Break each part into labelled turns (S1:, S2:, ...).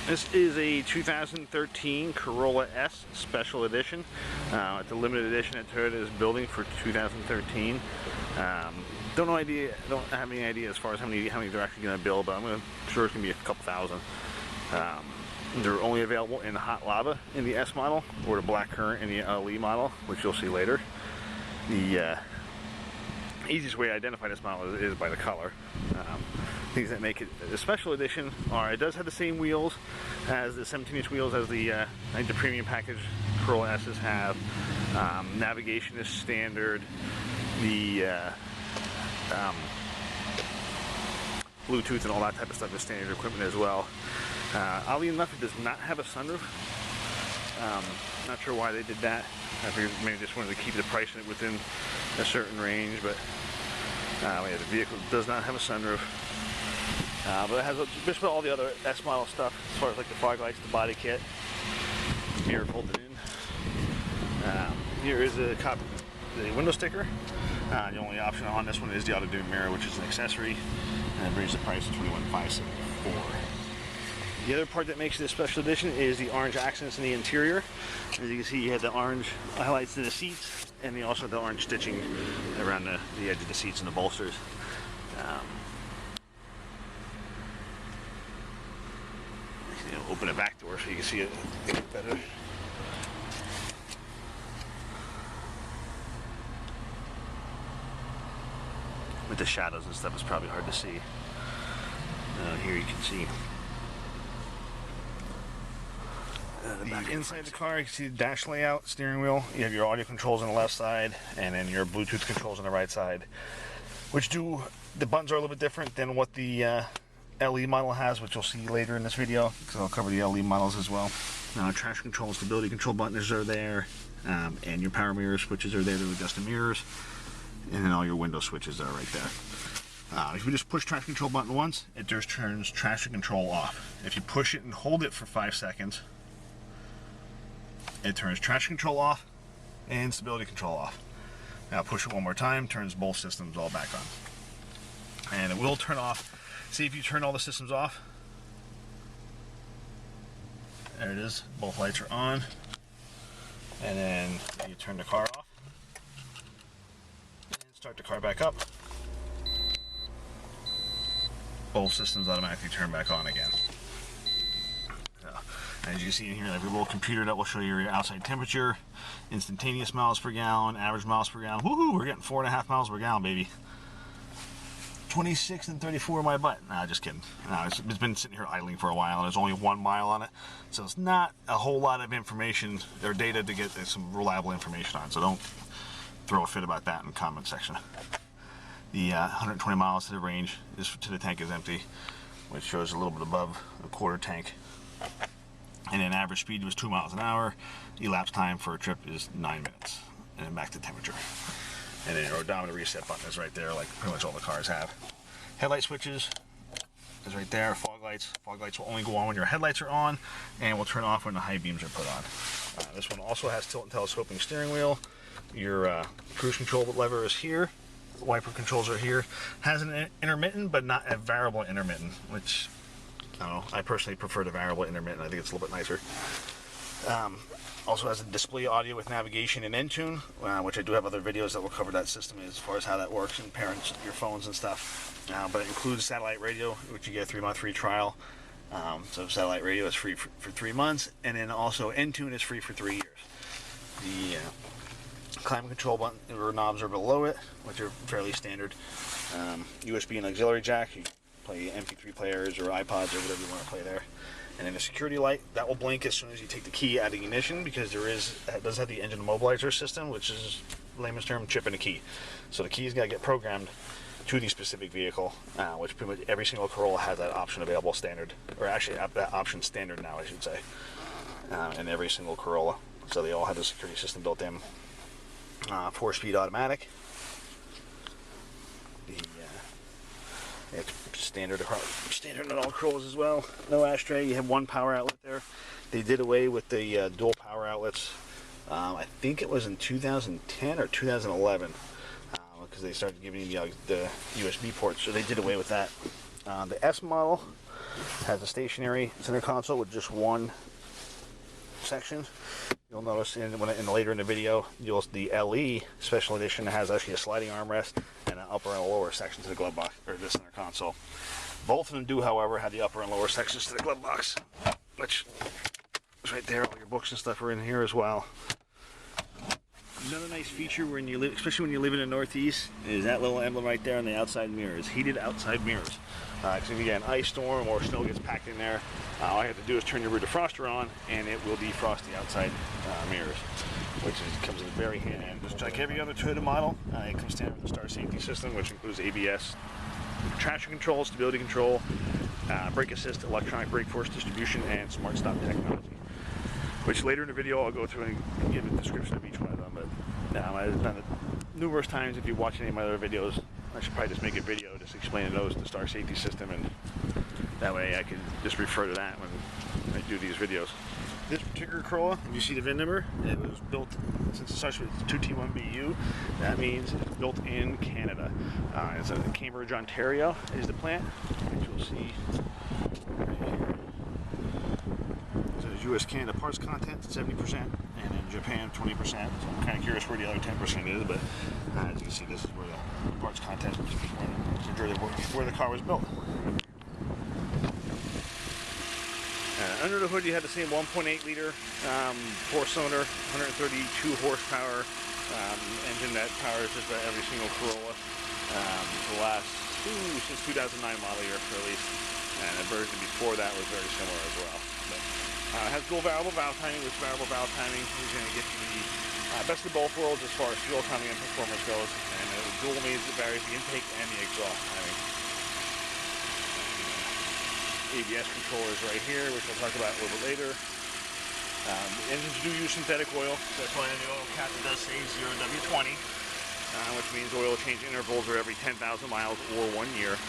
S1: This is a 2013 Corolla S Special Edition. It's a limited edition that Toyota is building for 2013. Don't have any idea as far as how many they're actually going to build, but sure it's going to be a couple thousand. They're only available in hot lava in the S model, or the black currant in the LE model, which you'll see later. The easiest way to identify this model is by the color. Things that make it a special edition are it does have the same wheels as the 17-inch wheels as the premium package Corolla S's have. Navigation is standard. The Bluetooth and all that type of stuff is standard equipment as well. Oddly enough, it does not have a sunroof. Not sure why they did that. I figured maybe just wanted to keep the price within a certain range, but yeah, the vehicle does not have a sunroof. But it has just about all the other S model stuff, as far as like the fog lights, the body kit, mirror folded in. Here is a copy of the window sticker. The only option on this one is the auto dimming mirror, which is an accessory, and it brings the price to $21,574. The other part that makes it a special edition is the orange accents in the interior. As you can see, you have the orange highlights in the seats, and also have the orange stitching around the edge of the seats and the bolsters. Open the back door so you can see it better. With the shadows and stuff, it's probably hard to see. Here you can see the inside of the car. You can see the dash layout, steering wheel. You have your audio controls on the left side, and then your Bluetooth controls on the right side. The buttons are a little bit different than what the LE model has, which you'll see later in this video, because I'll cover the LE models as well. Traction control and stability control buttons are there, and your power mirror switches are there to adjust the mirrors, and then all your window switches are right there. If you just push traction control button once, it just turns traction control off. If you push it and hold it for 5 seconds, it turns traction control off and stability control off. Now push it one more time, turns both systems all back on. And it will turn off. See, if you turn all the systems off, there it is, both lights are on, and then you turn the car off and start the car back up, both systems automatically turn back on again. So, as you see in here, I have a little computer that will show you your outside temperature, instantaneous miles per gallon, average miles per gallon. Woohoo, we're getting 4.5 miles per gallon, baby. 26 and 34 in my butt. Nah, just kidding. It's been sitting here idling for a while, and there's only 1 mile on it, so it's not a whole lot of information or data to get some reliable information on, so don't throw a fit about that in the comment section. The 120 miles to the range to the tank is empty, which shows a little bit above a quarter tank. And then average speed was 2 miles an hour. Elapsed time for a trip is 9 minutes. And then back to temperature. And then your odometer reset button is right there, like pretty much all the cars have. Headlight switches is right there. Fog lights. Fog lights will only go on when your headlights are on, and will turn off when the high beams are put on. This one also has tilt and telescoping steering wheel. Your cruise control lever is here. The wiper controls are here. Has an intermittent, but not a variable intermittent, which I don't know. I personally prefer the variable intermittent. I think it's a little bit nicer. Also has a display audio with navigation and Intune, which I do have other videos that will cover that system as far as how that works and parents your phones and stuff. But it includes satellite radio, which you get a 3-month free trial. So satellite radio is free for 3 months, and then also Intune is free for 3 years. The climate control button or knobs are below it, which are fairly standard. USB and auxiliary jack. You can play MP3 players or iPods or whatever you want to play there. And then the security light, that will blink as soon as you take the key out of the ignition, because it does have the engine immobilizer system, which is, layman's term, chip in a key. So the key's got to get programmed to the specific vehicle, which pretty much every single Corolla has that option available standard, or actually that option standard now, I should say, in every single Corolla. So they all have the security system built in. 4-speed automatic. It's standard on all Corollas as well. No ashtray. You have 1 power outlet there. They did away with the dual power outlets. I think it was in 2010 or 2011, because they started giving you the USB ports. So they did away with that. The S model has a stationary center console with just one section. You'll notice later in the video, the LE Special Edition has actually a sliding armrest and an upper and a lower section to the glove box, or the center console. Both of them do, however, have the upper and lower sections to the glove box, which is right there. All your books and stuff are in here as well. Another nice feature when you live, especially when you live in the Northeast, is that little emblem right there on the outside mirrors. Heated outside mirrors. Because if you get an ice storm or snow gets packed in there, all you have to do is turn your rear defroster on and it will defrost the outside mirrors, which comes in very handy. Just like every other Toyota model, it comes standard with the Star Safety System, which includes ABS, traction control, stability control, brake assist, electronic brake force distribution, and smart stop technology. Which later in the video I'll go through and give a description of each one of them. But I've done it numerous times. If you watch any of my other videos, I should probably just make a video just explaining those, the Star Safety System, and that way I can just refer to that when I do these videos. This particular Corolla, if you see the VIN number, it was built, since it starts with 2T1BU, that means it's built in Canada. It's in Cambridge, Ontario is the plant, which you'll see right here. So US Canada parts content 70%, and in Japan 20%. So I'm kind of curious where the other 10% is, but as you can see, this is where the parts content is, where the car was built. Under the hood, you have the same 1.8 liter four-cylinder, 132 horsepower engine that powers just about every single Corolla for the last since 2009 model year, at least. And the version before that was very similar as well. But, it has dual variable valve timing, which variable valve timing is going to get you the best of both worlds as far as fuel economy and performance goes. And dual means it varies the intake and the exhaust timing. ABS controllers right here, which we'll talk about a little bit later. Engines do use synthetic oil. So that's why the oil cap does say 0W20, which means oil change intervals are every 10,000 miles or 1 year.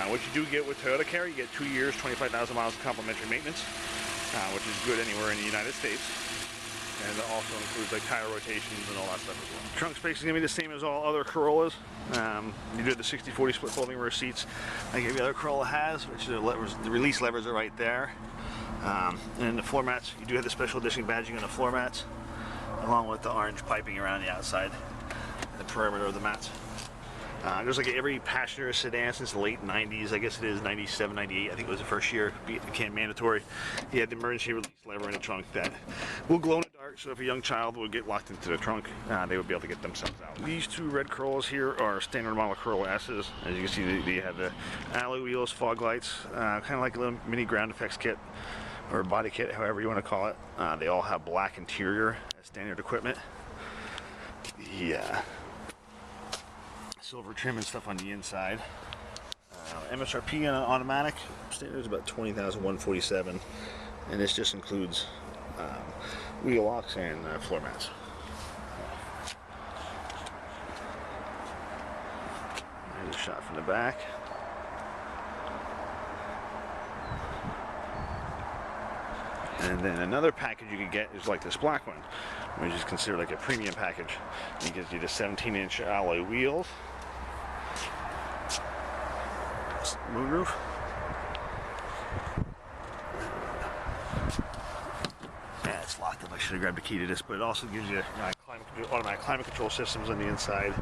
S1: What you do get with Toyota Carry, you get 2 years, 25,000 miles of complimentary maintenance, which is good anywhere in the United States. And it also includes like tire rotations and all that stuff as well. Trunk space is going to be the same as all other Corollas. You do have the 60-40 split folding rear seats like every other Corolla has, which the release levers are right there. And the floor mats, you do have the special edition badging on the floor mats, along with the orange piping around the outside and the perimeter of the mats. Just like every passenger sedan since the late 90s, I guess it is 97, 98, I think it was the first year it became mandatory. You had the emergency release lever in the trunk that will glow in the dark, so if a young child would get locked into the trunk, they would be able to get themselves out. These two red Corollas here are standard model Corolla S's. As you can see, they have the alloy wheels, fog lights, kind of like a little mini ground effects kit, or body kit, however you want to call it. They all have black interior as standard equipment. Yeah. Silver trim and stuff on the inside. MSRP on an automatic standard is about $20,147, and this just includes wheel locks and floor mats. Here's a shot from the back. And then another package you could get is like this black one, which is considered like a premium package. It gives you the 17-inch alloy wheels, moonroof, yeah, it's locked up. I should have grabbed the key to this, but it also gives you automatic climate control systems on the inside.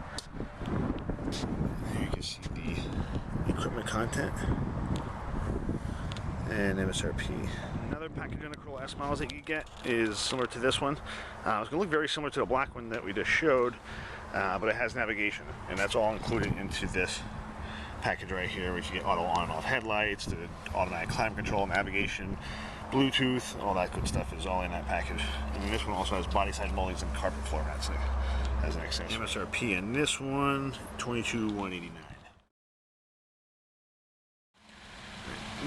S1: Here you can see the equipment content and MSRP. Another package on the Corolla S models that you get is similar to this one. It's going to look very similar to the black one that we just showed, but it has navigation, and that's all included into this package right here, which you get auto on and off headlights, the automatic climate control, navigation, Bluetooth, all that good stuff is all in that package. And then this one also has body side moldings and carpet floor mats as an accessory. MSRP in this one, $22,189.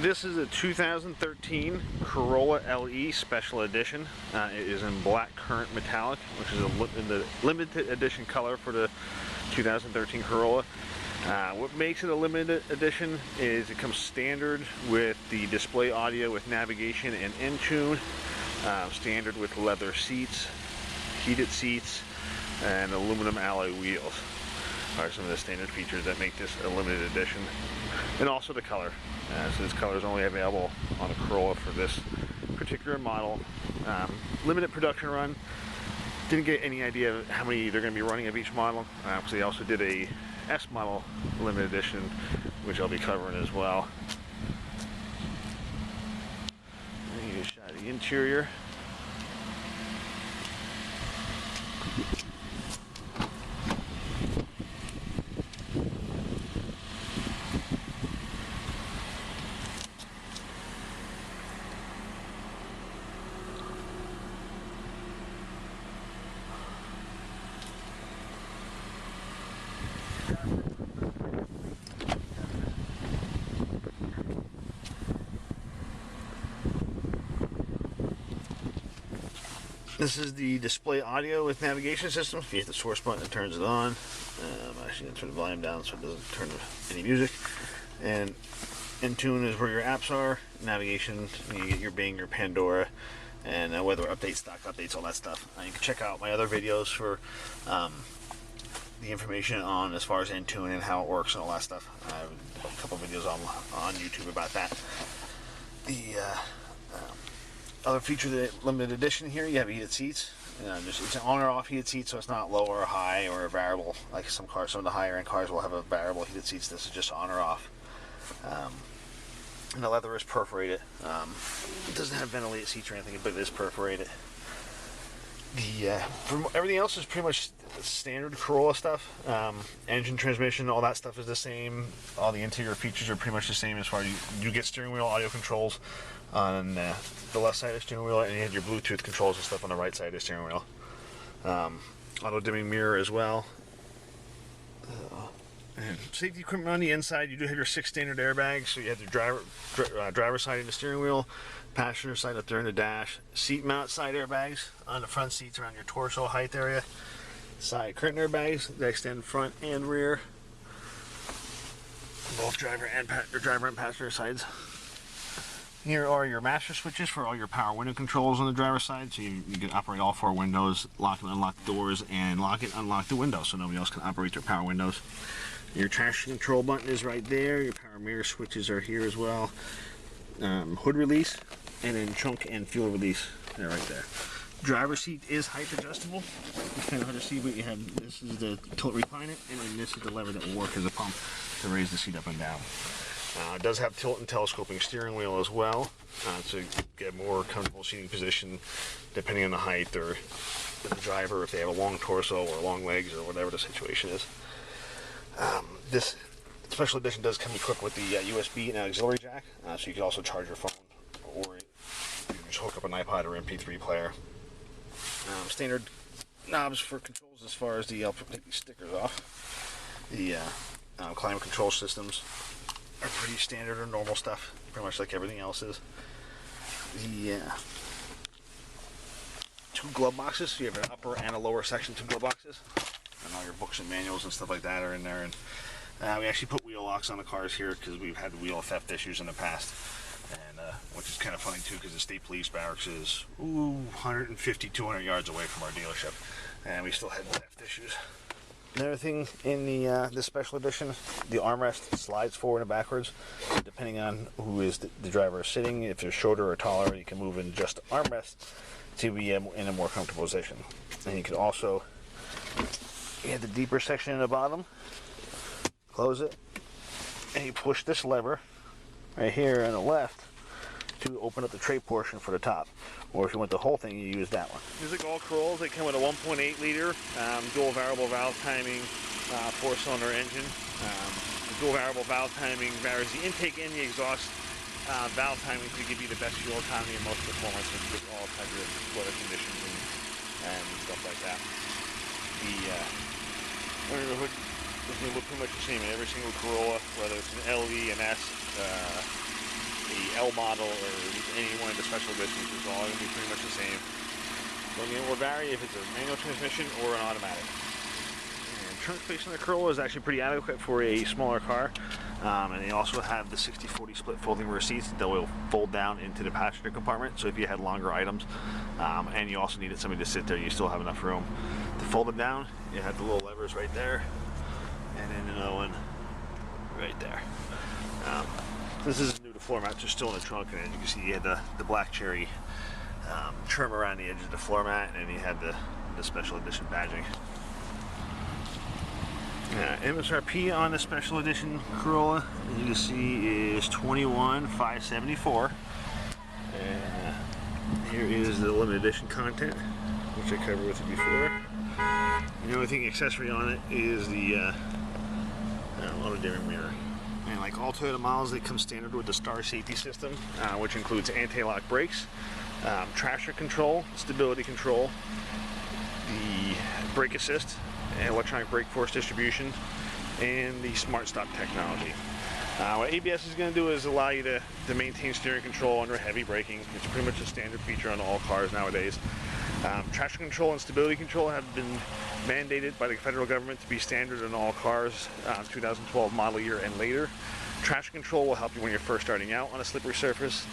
S1: This is a 2013 Corolla LE Special Edition. It is in black currant metallic, which is a limited edition color for the 2013 Corolla. What makes it a limited edition is it comes standard with the display audio with navigation and in-tune, standard with leather seats, heated seats, and aluminum alloy wheels. are some of the standard features that make this a limited edition, and also the color. So this color is only available on a Corolla for this particular model. Limited production run. Didn't get any idea of how many they're going to be running of each model, because they also did a S model limited edition, which I'll be covering as well. And you shot the interior. This is the display audio with navigation system. If you hit the source button, it turns it on. I'm actually going to turn the volume down so it doesn't turn any music. And Intune is where your apps are. Navigation, you get your Bing, your Pandora, and weather updates, stock updates, all that stuff. You can check out my other videos for the information on as far as Intune and how it works and all that stuff. I have a couple videos on YouTube about that. The other feature of the limited edition here, you have heated seats. It's an on or off heated seat, so it's not low or high or a variable like some cars. Some of the higher end cars will have a variable heated seats. This is just on or off. And the leather is perforated. It doesn't have ventilated seats or anything, but it is perforated. From everything else is pretty much standard Corolla stuff. Engine, transmission, all that stuff is the same. All the interior features are pretty much the same as far as you get steering wheel audio controls on the left side of the steering wheel, and you have your Bluetooth controls and stuff on the right side of the steering wheel. Auto dimming mirror as well. And safety equipment on the inside, you do have your 6 standard airbags. So you have your driver side of the steering wheel, passenger side up there in the dash, seat mount side airbags on the front seats around your torso height area, side curtain airbags that extend front and rear, both driver and passenger sides. Here are your master switches for all your power window controls on the driver's side, so you can operate all 4 windows, lock and unlock the doors, and lock and unlock the windows so nobody else can operate their power windows. Your traction control button is right there. Your power mirror switches are here as well. Hood release, and then trunk and fuel release. They're right there. Driver's seat is height adjustable. Depending on how to see what you have. This is the tilt recline it, and then this is the lever that will work as a pump to raise the seat up and down. It does have tilt and telescoping steering wheel as well, to get a more comfortable seating position depending on the height or the driver, if they have a long torso or long legs or whatever the situation is. This special edition does come equipped with the USB and auxiliary jack, so you can also charge your phone, or you can just hook up an iPod or MP3 player. Standard knobs for controls as far as I'll take these stickers off. The climate control systems are pretty standard or normal stuff, pretty much like everything else is. The 2 glove boxes, so you have an upper and a lower section, 2 glove boxes, and all your books and manuals and stuff like that are in there. And we actually put wheel locks on the cars here because we've had wheel theft issues in the past, and which is kind of funny too, because the state police barracks is 150-200 yards away from our dealership, and we still had theft issues. Another thing in the special edition, the armrest slides forward and backwards depending on who is the driver sitting. If they're shorter or taller, you can move in just armrest to be in a more comfortable position. And you can also, you have the deeper section in the bottom, close it, and you push this lever right here on the left to open up the tray portion for the top. Or if you want the whole thing, you use that one. These are all Corollas. They come with a 1.8 liter dual variable valve timing 4-cylinder engine. The dual variable valve timing varies the intake and the exhaust valve timing to give you the best fuel economy and most performance with all types of weather conditions and stuff like that. Under the hood is going to look pretty much the same in every single Corolla, whether it's an LE, an S, the L model, or any one of the special editions. It's all going to be pretty much the same. So it will vary if it's a manual transmission or an automatic. And trunk space on the Corolla is actually pretty adequate for a smaller car. And they also have the 60-40 split folding rear seats that will fold down into the passenger compartment. So if you had longer items, and you also needed somebody to sit there, you still have enough room to fold them down. You have the little levers right there. And then another one right there. This is new to floor mats, they're still in the trunk, and as you can see, you had the black cherry trim around the edge of the floor mat, and then you had the special edition badging. MSRP on the special edition Corolla, as you can see, is $21,574. And here is the limited edition content, which I covered with you before. The only thing accessory on it is the auto-dimming mirror. And like all Toyota models, they come standard with the Star safety system, which includes anti-lock brakes, traction control, stability control, the brake assist, electronic brake force distribution, and the smart stop technology. What ABS is going to do is allow you to maintain steering control under heavy braking. It's pretty much a standard feature on all cars nowadays. Traction control and stability control have been mandated by the federal government to be standard in all cars 2012 model year and later. Traction control will help you when you're first starting out on a slippery surface,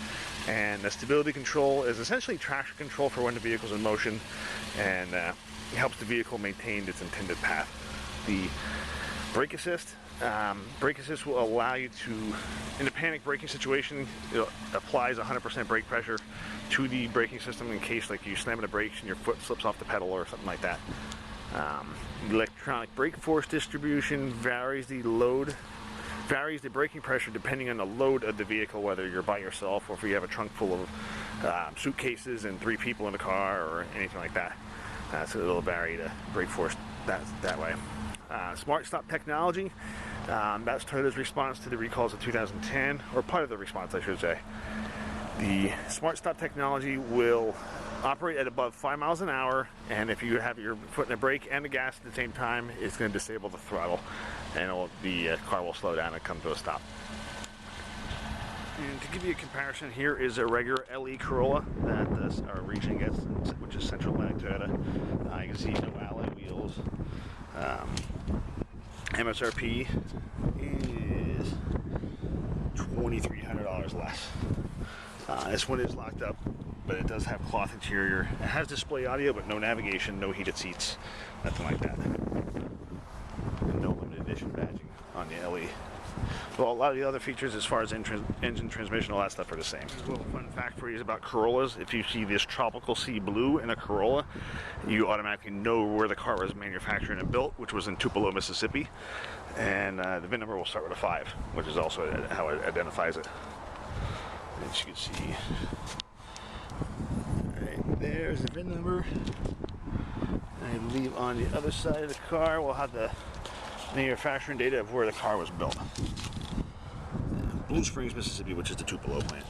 S1: and the stability control is essentially traction control for when the vehicle's in motion, and it helps the vehicle maintain its intended path. The brake assist will allow you to, in a panic braking situation, it applies 100% brake pressure to the braking system in case like you slam on the brakes and your foot slips off the pedal or something like that. Electronic brake force distribution varies the braking pressure depending on the load of the vehicle, whether you're by yourself or if you have a trunk full of suitcases and 3 people in the car or anything like that. So it'll vary the brake force that way. Smart stop technology, that's Toyota's response to the recalls of 2010, or part of the response, I should say. The smart stop technology will operate at above 5 miles an hour, and if you have your foot in the brake and the gas at the same time, it's going to disable the throttle, and the car will slow down and come to a stop. And to give you a comparison, here is a regular LE Corolla that our region gets, which is Central Atlantic Toyota. You can see no alloy wheels. MSRP is $2,300 less. This one is locked up, but it does have cloth interior. It has display audio, but no navigation, no heated seats, nothing like that. And no limited edition badging on the LE. Well, a lot of the other features as far as engine, transmission, all that stuff are the same. A little fun fact for you is about Corollas. If you see this tropical sea blue in a Corolla, you automatically know where the car was manufactured and built, which was in Tupelo, Mississippi. And the VIN number will start with a 5, which is also how it identifies it. As you can see, right there's the VIN number. I believe on the other side of the car we'll have the manufacturing data of where the car was built. Blue Springs, Mississippi, which is the Tupelo plant.